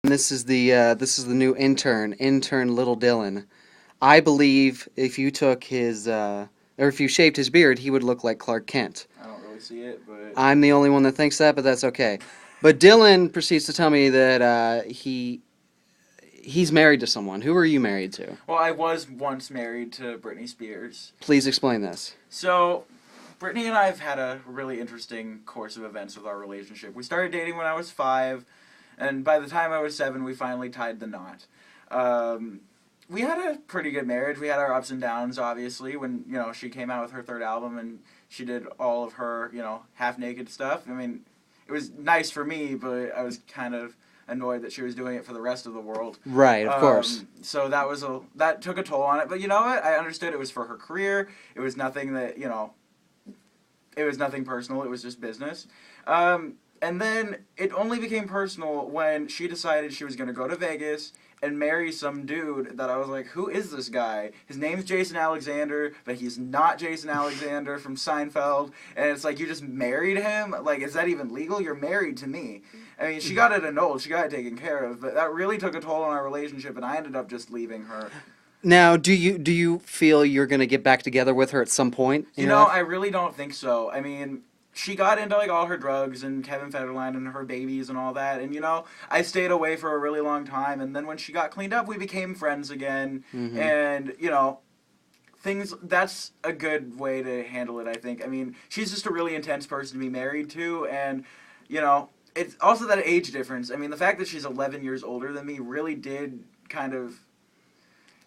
This is the new intern Little Dylan. I believe if you took his or if you shaved his beard, he would look like Clark Kent. I don't really see it, but I'm the only one that thinks that, but that's okay. But Dylan proceeds to tell me that he's married to someone. Who are you married to? well, I was once married to Britney Spears. Please explain this. So, Britney and I have had a really interesting course of events with our relationship. We started dating when I was 5, and by the time I was 7, we finally tied the knot. Um, we had a pretty good marriage. We had our ups and downs, obviously, when, she came out with her third album and she did all of her, half-naked stuff. I mean, it was nice for me, but I was kind of annoyed that she was doing it for the rest of the world. Right, of course. So that took a toll on it. But you know what? I understood it was for her career. It was nothing that, it was nothing personal. It was just business. And then it only became personal when she decided she was going to go to Vegas and marry some dude that I was like, who is this guy? His name's Jason Alexander, but he's not Jason Alexander from Seinfeld. And it's like, you just married him? Like, is that even legal? You're married to me. I mean, she got it annulled. She got it taken care of. But that really took a toll on our relationship, and I ended up just leaving her. Now, do you feel you're gonna get back together with her at some point in You your know, life? I really don't think so. I mean, she got into like all her drugs and Kevin Federline and her babies and all that, and I stayed away for a really long time. And then when she got cleaned up, we became friends again. Mm-hmm. And things. That's a good way to handle it, I think. I mean, she's just a really intense person to be married to, and it's also that age difference. I mean, the fact that she's 11 years older than me really did kind of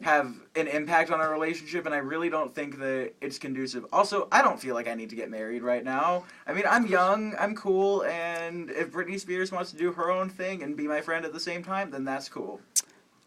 have an impact on our relationship, and I really don't think that it's conducive. Also, I don't feel like I need to get married right now. I mean, I'm young, I'm cool, and if Britney Spears wants to do her own thing and be my friend at the same time, then that's cool.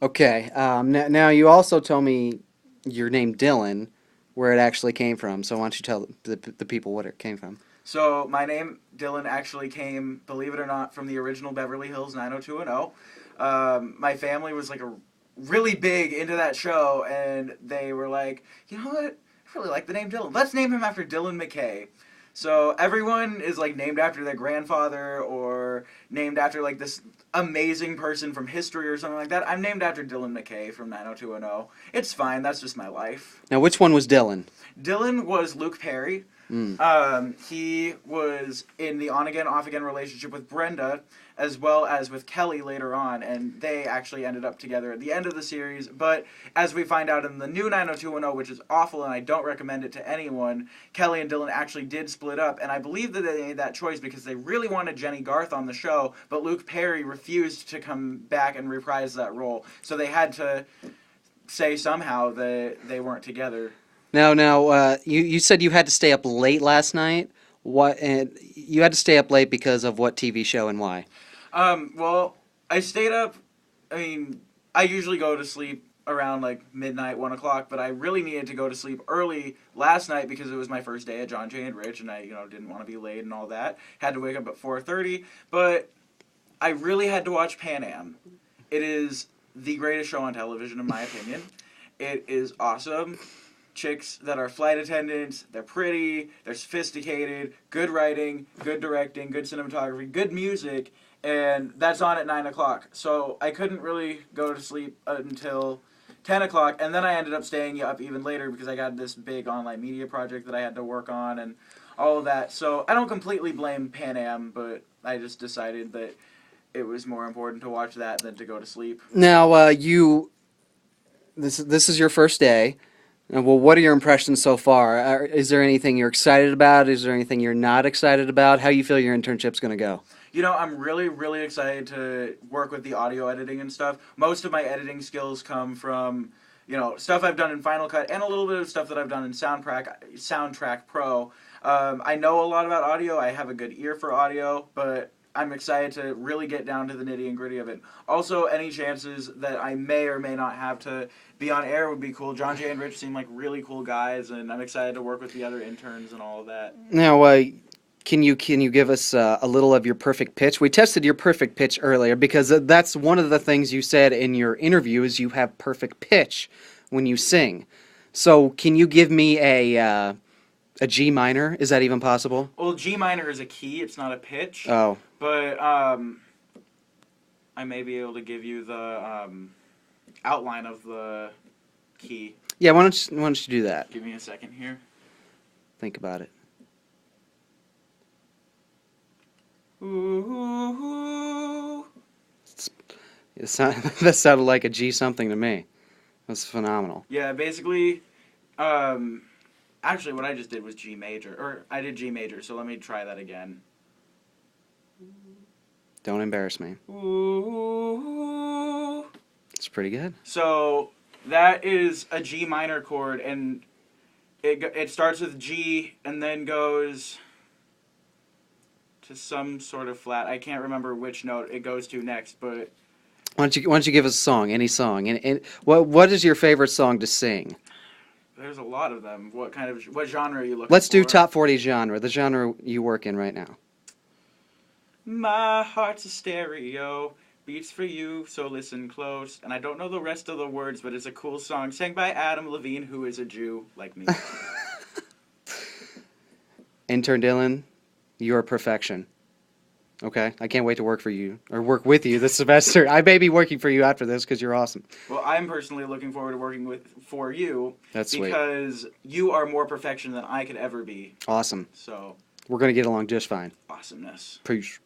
Okay. Now you also told me your name Dylan, where it actually came from. So why don't you tell the people what it came from? So, my name, Dylan, actually came, believe it or not, from the original Beverly Hills 90210. My family was like a really big into that show, and they were like, you know what? I really like the name Dylan. Let's name him after Dylan McKay. So everyone is like named after their grandfather or named after like this amazing person from history or something like that. I'm named after Dylan McKay from 90210. It's fine. That's just my life. Now, which one was Dylan? Dylan was Luke Perry. Mm. He was in the on-again, off-again relationship with Brenda, as well as with Kelly later on, and they actually ended up together at the end of the series. But as we find out in the new 90210, which is awful and I don't recommend it to anyone, Kelly and Dylan actually did split up, and I believe that they made that choice because they really wanted Jenny Garth on the show, but Luke Perry refused to come back and reprise that role. So they had to say somehow that they weren't together. Now, you said you had to stay up late last night. What? And you had to stay up late because of what TV show and why? Well, I stayed up. I mean, I usually go to sleep around like midnight, 1 o'clock, but I really needed to go to sleep early last night because it was my first day at John Jay and Rich, and I, didn't want to be late and all that. Had to wake up at 4:30, but I really had to watch Pan Am. It is the greatest show on television, in my opinion. It is awesome. Chicks that are flight attendants, they're pretty, they're sophisticated, good writing, good directing, good cinematography, good music, and that's on at 9 o'clock. So I couldn't really go to sleep until 10 o'clock, and then I ended up staying up even later because I got this big online media project that I had to work on and all of that. So I don't completely blame Pan Am, but I just decided that it was more important to watch that than to go to sleep. Now, this is your first day. Well, what are your impressions so far? Is there anything you're excited about? Is there anything you're not excited about? How you feel your internship's going to go? I'm really, really excited to work with the audio editing and stuff. Most of my editing skills come from, stuff I've done in Final Cut and a little bit of stuff that I've done in Soundtrack Pro. I know a lot about audio. I have a good ear for audio, but I'm excited to really get down to the nitty and gritty of it. Also, any chances that I may or may not have to be on air would be cool. John Jay and Rich seem like really cool guys, and I'm excited to work with the other interns and all of that. Now, can you give us a little of your perfect pitch? We tested your perfect pitch earlier because that's one of the things you said in your interview is you have perfect pitch when you sing. So, can you give me a G minor? Is that even possible? Well, G minor is a key. It's not a pitch. Oh. But I may be able to give you the outline of the key. Yeah, why don't you do that? Give me a second here. Think about it. Ooh. That sounded like a G something to me. That's phenomenal. Yeah, basically, actually, what I just did was G major, or I did G major. So let me try that again. Don't embarrass me. Ooh. It's pretty good. So that is a G minor chord, and it starts with G and then goes to some sort of flat. I can't remember which note it goes to next, but Why don't you give us a song, any song, and what is your favorite song to sing? there's a lot of them. What genre are you looking Let's do for? top 40 genre, the genre you work in right now. My heart's a stereo, beats for you, so listen close. And I don't know the rest of the words, but it's a cool song sang by Adam Levine, who is a Jew like me. Intern Dylan, you're perfection. Okay, I can't wait to work for you or work with you this semester. I may be working for you after this because you're awesome. Well, I'm personally looking forward to working for you That's sweet. because you are more perfection than I could ever be. Awesome. So, We're gonna get along just fine. awesomeness. Peace.